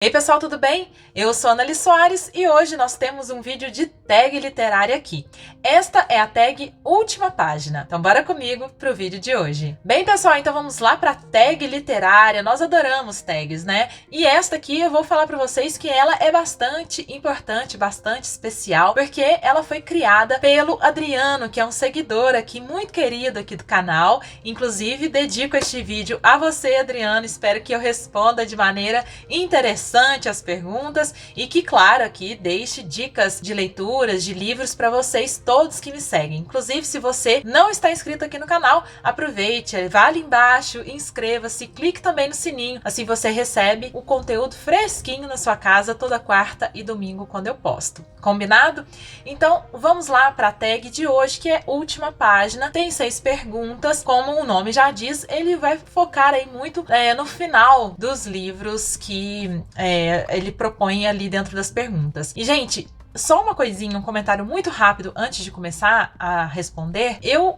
Ei pessoal, tudo bem? Eu sou Ana Li Soares e hoje nós temos um vídeo de tag literária aqui. Esta é a tag última página, então bora comigo pro vídeo de hoje. Bem pessoal, então vamos lá pra tag literária, nós adoramos tags, né? E esta aqui eu vou falar pra vocês que ela é bastante importante, bastante especial, porque ela foi criada pelo Adriano, que é um seguidor aqui, muito querido aqui do canal. Inclusive, dedico este vídeo a você, Adriano, espero que eu responda de maneira interessante as perguntas e que, claro, aqui deixe dicas de leituras, de livros para vocês todos que me seguem. Inclusive, se você não está inscrito aqui no canal, aproveite, vá ali embaixo, inscreva-se, clique também no sininho, assim você recebe o conteúdo fresquinho na sua casa toda quarta e domingo quando eu posto. Combinado? Então, vamos lá para a tag de hoje, que é última página. Tem 6 perguntas, como o nome já diz, ele vai focar aí muito no final dos livros que ele propõe ali dentro das perguntas. E, gente, só uma coisinha, um comentário muito rápido antes de começar a responder. Eu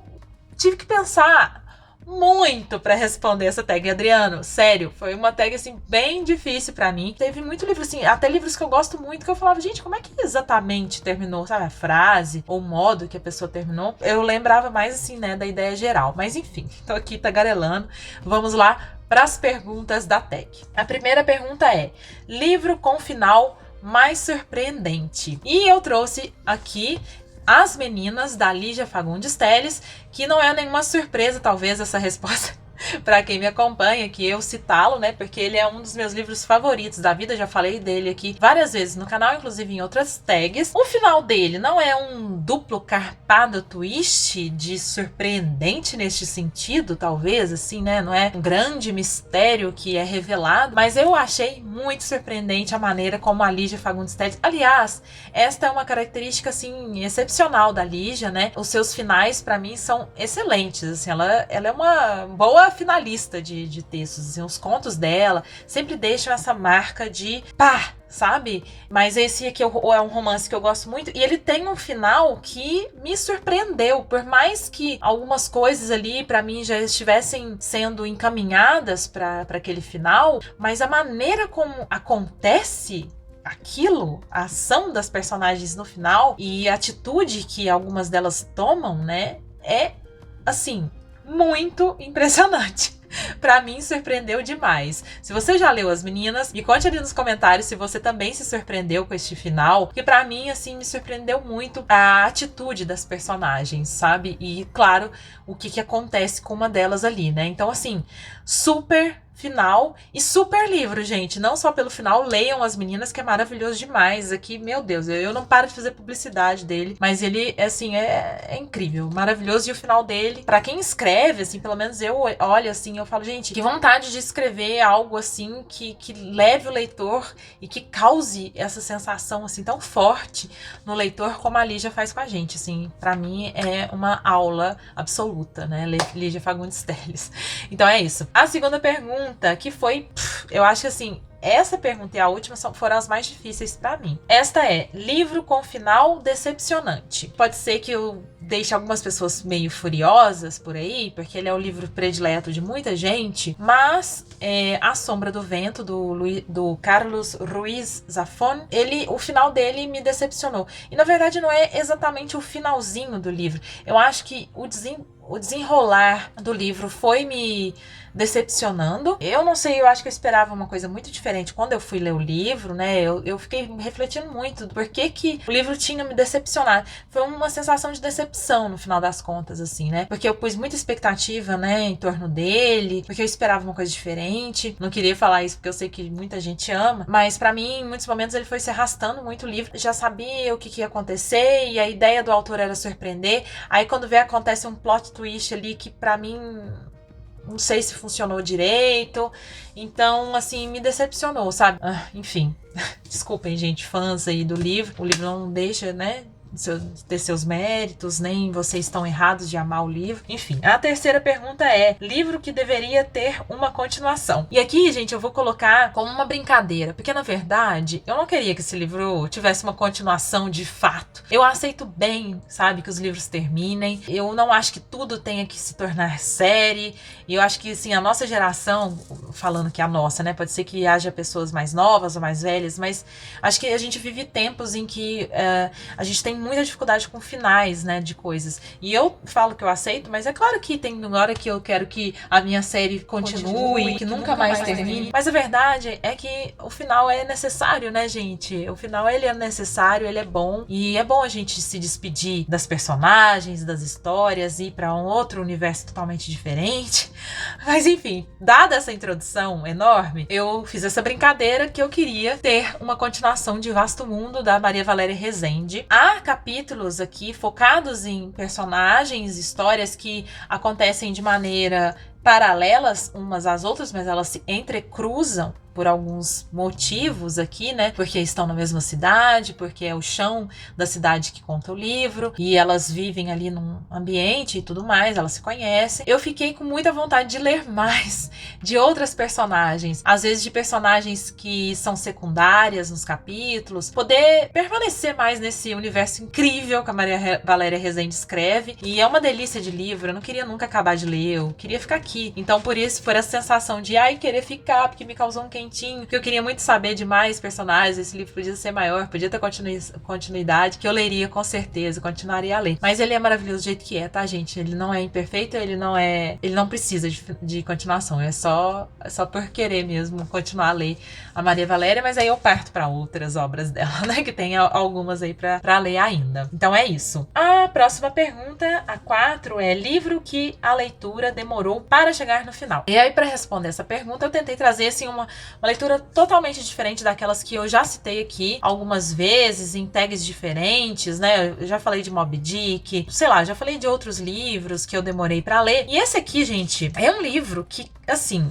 tive que pensar muito para responder essa tag, Adriano. Sério, foi uma tag assim bem difícil para mim. Teve muito livro assim, até livros que eu gosto muito, que eu falava, gente, como é que exatamente terminou, sabe, a frase ou o modo que a pessoa terminou? Eu lembrava mais assim, né, da ideia geral. Mas enfim, tô aqui tagarelando. Vamos lá para as perguntas da tag. A primeira pergunta é: livro com final mais surpreendente? E eu trouxe aqui As Meninas, da Lígia Fagundes Telles, que não é nenhuma surpresa, talvez, essa resposta para quem me acompanha, que eu citá-lo, né, porque ele é um dos meus livros favoritos da vida, já falei dele aqui várias vezes no canal, inclusive em outras tags. O final dele não é um duplo carpado twist de surpreendente neste sentido, talvez, assim, né, não é um grande mistério que é revelado, mas eu achei muito surpreendente a maneira como a Lígia Fagundes Telles, aliás, esta é uma característica, assim, excepcional da Lígia, né, os seus finais, para mim, são excelentes, assim, ela é uma boa finalista de textos, assim, os contos dela sempre deixam essa marca de pá, sabe? Mas esse aqui é um romance que eu gosto muito e ele tem um final que me surpreendeu, por mais que algumas coisas ali para mim já estivessem sendo encaminhadas para aquele final, mas a maneira como acontece aquilo, a ação das personagens no final e a atitude que algumas delas tomam, né, é assim muito impressionante. Pra mim, surpreendeu demais. Se você já leu As Meninas, me conte ali nos comentários se você também se surpreendeu com este final, porque pra mim, assim, me surpreendeu muito a atitude das personagens, sabe? E, claro, o que acontece com uma delas ali, né? Então, assim, super final e super livro, gente. Não só pelo final, leiam As Meninas, que é maravilhoso demais. Aqui, meu Deus, eu não paro de fazer publicidade dele, mas ele, assim, é incrível, maravilhoso. E o final dele, pra quem escreve, assim, pelo menos eu olho assim, eu falo, gente, que vontade de escrever algo assim que leve o leitor e que cause essa sensação assim tão forte no leitor como a Lígia faz com a gente, assim, pra mim é uma aula absoluta, né, Lígia Fagundes Telles. Então é isso. A segunda pergunta, que foi, eu acho que assim, essa pergunta e a última foram as mais difíceis pra mim. Esta é: livro com final decepcionante. Pode ser que eu deixe algumas pessoas meio furiosas por aí, porque ele é o livro predileto de muita gente, mas A Sombra do Vento, do Carlos Ruiz Zafón, o final dele me decepcionou. E na verdade não é exatamente o finalzinho do livro. Eu acho que o desenrolar do livro foi me decepcionando. Eu não sei, eu acho que eu esperava uma coisa muito diferente quando eu fui ler o livro, né? Eu fiquei refletindo muito do porquê que o livro tinha me decepcionado. Foi uma sensação de decepção no final das contas, assim, né? Porque eu pus muita expectativa, né, em torno dele, porque eu esperava uma coisa diferente. Não queria falar isso porque eu sei que muita gente ama, mas pra mim, em muitos momentos, ele foi se arrastando muito o livro. Já sabia o que ia acontecer e a ideia do autor era surpreender. Aí quando vê, acontece um plot twist ali que pra mim não sei se funcionou direito, então, assim, me decepcionou, sabe? Enfim, desculpem, gente, fãs aí do livro, o livro não deixa, né, ter seus méritos, nem vocês estão errados de amar o livro. Enfim, a terceira pergunta é: livro que deveria ter uma continuação. E aqui, gente, eu vou colocar como uma brincadeira, porque na verdade eu não queria que esse livro tivesse uma continuação de fato. Eu aceito bem, sabe, que os livros terminem. Eu não acho que tudo tenha que se tornar série. E eu acho que, assim, a nossa geração, falando que a nossa, né, pode ser que haja pessoas mais novas ou mais velhas, mas acho que a gente vive tempos em que a gente tem muita dificuldade com finais, né, de coisas. E eu falo que eu aceito, mas é claro que tem hora que eu quero que a minha série continue, que nunca mais termine. Mas a verdade é que o final é necessário, né, gente? O final, ele é necessário, ele é bom. E é bom a gente se despedir das personagens, das histórias, ir para um outro universo totalmente diferente. Mas enfim, dada essa introdução enorme, eu fiz essa brincadeira que eu queria ter uma continuação de Vasto Mundo, da Maria Valéria Rezende. Há capítulos aqui focados em personagens, histórias que acontecem de maneira paralelas umas às outras, mas elas se entrecruzam por alguns motivos aqui, né? Porque estão na mesma cidade, porque é o chão da cidade que conta o livro, e elas vivem ali num ambiente e tudo mais, elas se conhecem. Eu fiquei com muita vontade de ler mais de outras personagens, às vezes de personagens que são secundárias nos capítulos, poder permanecer mais nesse universo incrível que a Maria Valéria Rezende escreve. E é uma delícia de livro, eu não queria nunca acabar de ler, eu queria ficar aqui. Então por isso, por essa sensação de querer ficar, porque me causou um quentinho, que eu queria muito saber de mais personagens, esse livro podia ser maior, podia ter continuidade, que eu leria com certeza, continuaria a ler. Mas ele é maravilhoso do jeito que é, tá, gente? Ele não é imperfeito, ele não precisa de continuação, é só por querer mesmo continuar a ler a Maria Valéria, mas aí eu parto para outras obras dela, né, que tem algumas aí para ler ainda. Então é isso. A próxima pergunta, a 4, é: livro que a leitura demorou para chegar no final. E aí, para responder essa pergunta, eu tentei trazer, assim, uma leitura totalmente diferente daquelas que eu já citei aqui algumas vezes, em tags diferentes, né? Eu já falei de Moby Dick, sei lá, já falei de outros livros que eu demorei para ler. E esse aqui, gente, é um livro que, assim,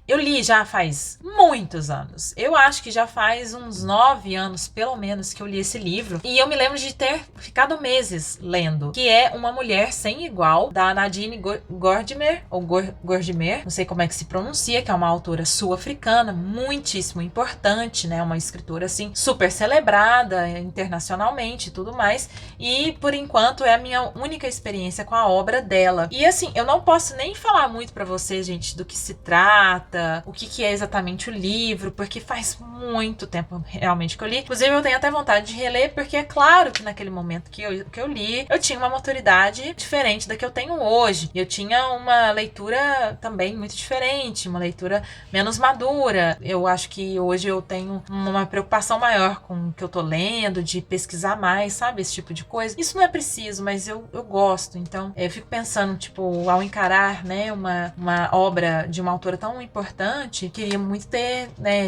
eu li já faz muitos anos. Eu acho que já faz uns 9 anos, pelo menos, que eu li esse livro. E eu me lembro de ter ficado meses lendo. Que é Uma Mulher Sem Igual, da Nadine Gordimer, ou Gordimer, não sei como é que se pronuncia, que é uma autora sul-africana, muitíssimo importante, né? Uma escritora, assim, super celebrada internacionalmente e tudo mais. E, por enquanto, é a minha única experiência com a obra dela. E, assim, eu não posso nem falar muito pra vocês, gente, do que se trata, o que é exatamente o livro, porque faz muito tempo realmente que eu li. Inclusive, eu tenho até vontade de reler, porque é claro que naquele momento que eu li, eu tinha uma maturidade diferente da que eu tenho hoje. Eu tinha uma leitura também muito diferente, uma leitura menos madura. Eu acho que hoje eu tenho uma preocupação maior com o que eu tô lendo, de pesquisar mais, sabe? Esse tipo de coisa. Isso não é preciso, mas eu gosto. Então, eu fico pensando, tipo, ao encarar, né, uma obra de uma autora tão importante, queria muito ter, né,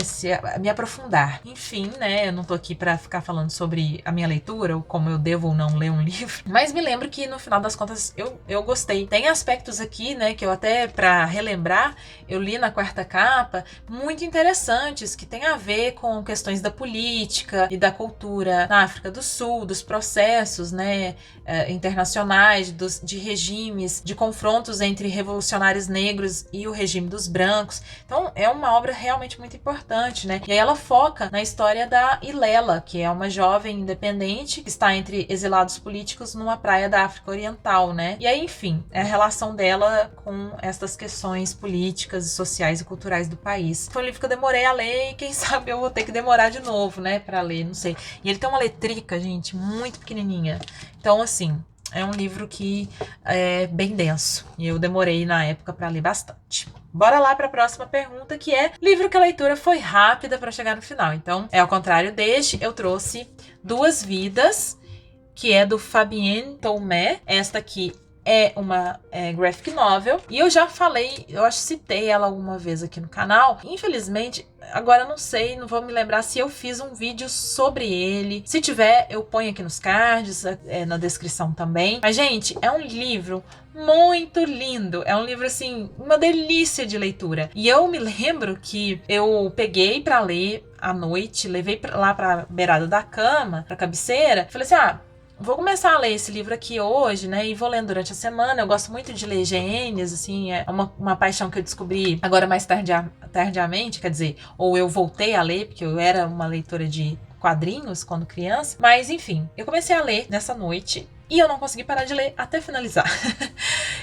me aprofundar. Enfim, né, eu não tô aqui pra ficar falando sobre a minha leitura, ou como eu devo ou não ler um livro, mas me lembro que no final das contas eu gostei. Tem aspectos aqui, né, que eu até, pra relembrar, eu li na quarta capa, muito interessantes, que tem a ver com questões da política e da cultura na África do Sul, dos processos, né, internacionais, de regimes, de confrontos entre revolucionários negros e o regime dos brancos. Então é uma obra realmente muito importante, né? E aí ela foca na história da Ilela, que é uma jovem independente que está entre exilados políticos numa praia da África Oriental, né? E aí, enfim, é a relação dela com essas questões políticas, sociais e culturais do país. Foi um livro que eu demorei a ler e quem sabe eu vou ter que demorar de novo, né, pra ler, não sei. E ele tem uma letrica, gente, muito pequenininha. Então, assim, é um livro que é bem denso. E eu demorei na época pra ler bastante. Bora lá para a próxima pergunta, que é: livro que a leitura foi rápida para chegar no final. Então, ao contrário deste, eu trouxe Duas Vidas, que é do Fabien Tomé. Esta aqui é uma graphic novel. E eu já falei, eu acho que citei ela alguma vez aqui no canal. Infelizmente, agora eu não sei, não vou me lembrar se eu fiz um vídeo sobre ele. Se tiver, eu ponho aqui nos cards, na descrição também. Mas, gente, é um livro muito lindo. É um livro, assim, uma delícia de leitura. E eu me lembro que eu peguei pra ler à noite, levei lá pra beirada da cama, pra cabeceira. Falei assim, vou começar a ler esse livro aqui hoje, né? E vou lendo durante a semana. Eu gosto muito de ler GNs, assim, é uma paixão que eu descobri agora mais tardiamente, quer dizer, ou eu voltei a ler, porque eu era uma leitora de quadrinhos quando criança. Mas, enfim, eu comecei a ler nessa noite e eu não consegui parar de ler até finalizar.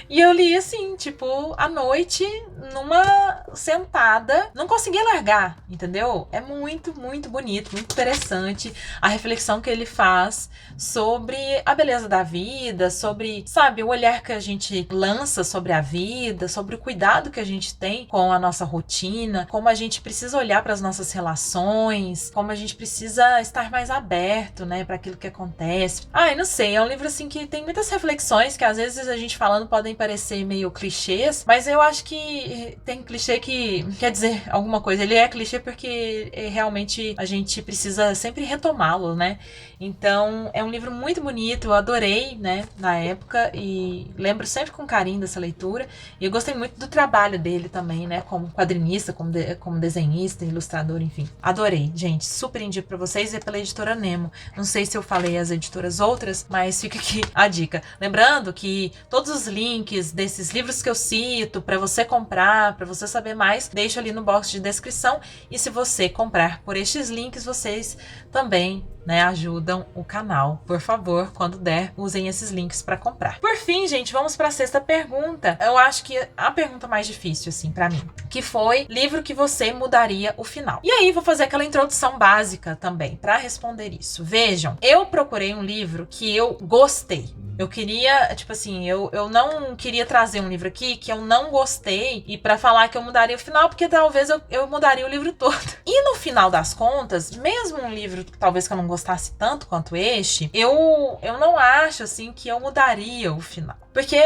E eu li assim, tipo, à noite, numa sentada. Não consegui largar, entendeu? É muito, muito bonito, muito interessante a reflexão que ele faz sobre a beleza da vida, sobre, sabe, o olhar que a gente lança sobre a vida, sobre o cuidado que a gente tem com a nossa rotina, como a gente precisa olhar para as nossas relações, como a gente precisa estar mais aberto, né, para aquilo que acontece. Ai, não sei, é um livro assim que tem muitas reflexões que às vezes a gente falando podem parecer meio clichês, mas eu acho que tem clichê que quer dizer alguma coisa. Ele é clichê porque realmente a gente precisa sempre retomá-lo, né? Então, é um livro muito bonito, eu adorei, né, na época, e lembro sempre com carinho dessa leitura, e eu gostei muito do trabalho dele também, né, como quadrinista, como desenhista, ilustrador, enfim. Adorei, gente, super indico pra vocês, é pela editora Nemo. Não sei se eu falei as editoras outras, mas fica aqui a dica. Lembrando que todos os links desses livros que eu cito, pra você comprar, pra você saber mais, deixo ali no box de descrição, e se você comprar por estes links, vocês também, né, ajudam o canal. Por favor, quando der, usem esses links para comprar. Por fim, gente, vamos para a sexta pergunta. Eu acho que a pergunta mais difícil, assim, para mim, que foi livro que você mudaria o final. E aí, vou fazer aquela introdução básica também para responder isso. Vejam, eu procurei um livro que eu gostei. Eu queria, tipo assim, eu não queria trazer um livro aqui que eu não gostei e pra falar que eu mudaria o final, porque talvez eu mudaria o livro todo. E no final das contas, mesmo um livro talvez que eu não gostasse tanto quanto este, eu não acho, assim, que eu mudaria o final. Porque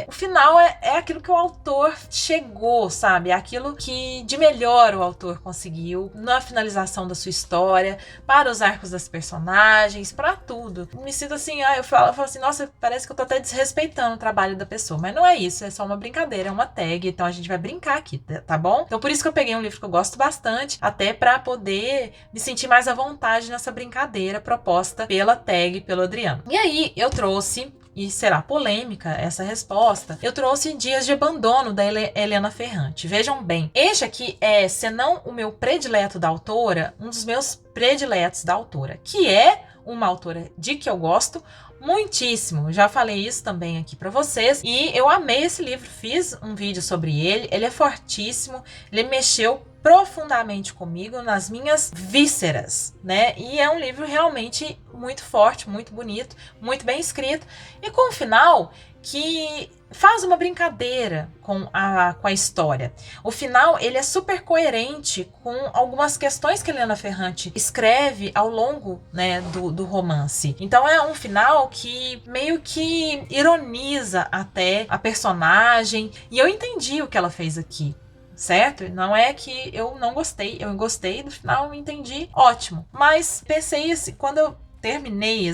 o final é aquilo que o autor chegou, sabe? É aquilo que de melhor o autor conseguiu na finalização da sua história, para os arcos das personagens, para tudo. Me sinto assim, eu falo assim, nossa, parece que eu tô até desrespeitando o trabalho da pessoa. Mas não é isso, é só uma brincadeira, é uma tag, então a gente vai brincar aqui, tá bom? Então por isso que eu peguei um livro que eu gosto bastante, até para poder me sentir mais à vontade nessa brincadeira proposta pela tag, pelo Adriano. E aí eu trouxe, e será polêmica essa resposta, eu trouxe Dias de Abandono, da Helena Ferrante. Vejam bem, este aqui é, se não o meu predileto da autora, um dos meus prediletos da autora, que é uma autora de que eu gosto muitíssimo. Já falei isso também aqui pra vocês. E eu amei esse livro, fiz um vídeo sobre ele. Ele é fortíssimo, ele mexeu profundamente comigo, nas minhas vísceras, né? E é um livro realmente muito forte, muito bonito, muito bem escrito. E com um final que faz uma brincadeira com a história. O final, ele é super coerente com algumas questões que Helena Ferrante escreve ao longo, né, do romance. Então é um final que meio que ironiza até a personagem, e eu entendi o que ela fez aqui. Certo? Não é que eu não gostei, eu gostei do final, entendi, ótimo. Mas pensei assim, quando eu terminei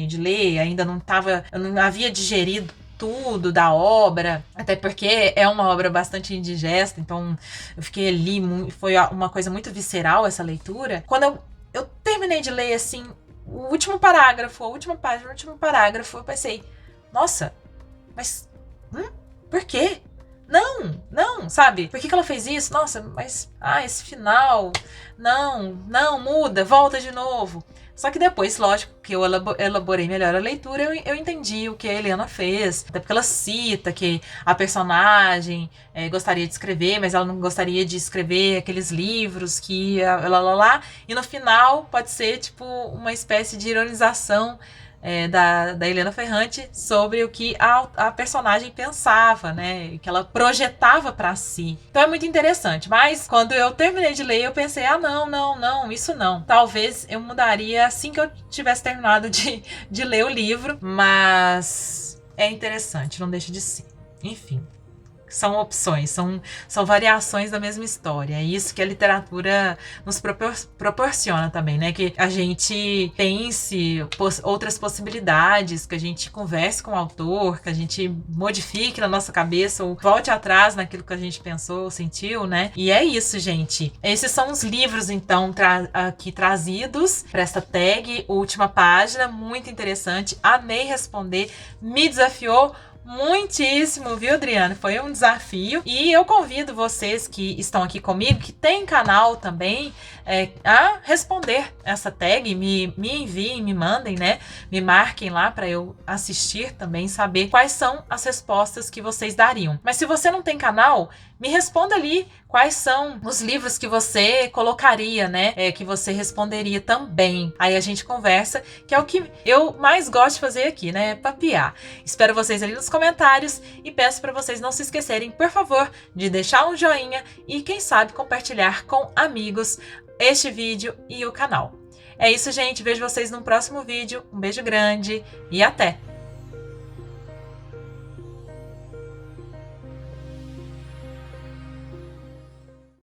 de ler, ainda eu não havia digerido tudo da obra, até porque é uma obra bastante indigesta, então eu fiquei ali, foi uma coisa muito visceral essa leitura. Quando eu terminei de ler, assim, o último parágrafo, a última página, o último parágrafo, eu pensei, nossa, mas por quê? Não, sabe? Por que ela fez isso? Nossa, mas, esse final, não, muda, volta de novo. Só que depois, lógico, que eu elaborei melhor a leitura, eu entendi o que a Helena fez. Até porque ela cita que a personagem gostaria de escrever, mas ela não gostaria de escrever aqueles livros que lá. E no final pode ser, tipo, uma espécie de ironização da Helena Ferrante sobre o que a personagem pensava, né? Que ela projetava pra si. Então é muito interessante. Mas quando eu terminei de ler, eu pensei, não, isso não. Talvez eu mudaria assim que eu tivesse terminado de ler o livro. Mas é interessante, não deixa de ser. Enfim. são opções, são variações da mesma história. É isso que a literatura nos proporciona também, né? Que a gente pense outras possibilidades, que a gente converse com o autor, que a gente modifique na nossa cabeça ou volte atrás naquilo que a gente pensou, sentiu, né? E é isso, gente. Esses são os livros, então, aqui trazidos para essa tag, última página, muito interessante. Amei responder, me desafiou muitíssimo, viu, Adriana? Foi um desafio. E eu convido vocês que estão aqui comigo, que tem canal também, a responder essa tag. Me enviem, me mandem, né? Me marquem lá para eu assistir também, saber quais são as respostas que vocês dariam. Mas se você não tem canal, me responda ali quais são os livros que você colocaria, né? Que você responderia também. Aí a gente conversa, que é o que eu mais gosto de fazer aqui, né? Papear. Espero vocês ali nos comentários e peço para vocês não se esquecerem, por favor, de deixar um joinha e, quem sabe, compartilhar com amigos este vídeo e o canal. É isso, gente. Vejo vocês no próximo vídeo. Um beijo grande e até!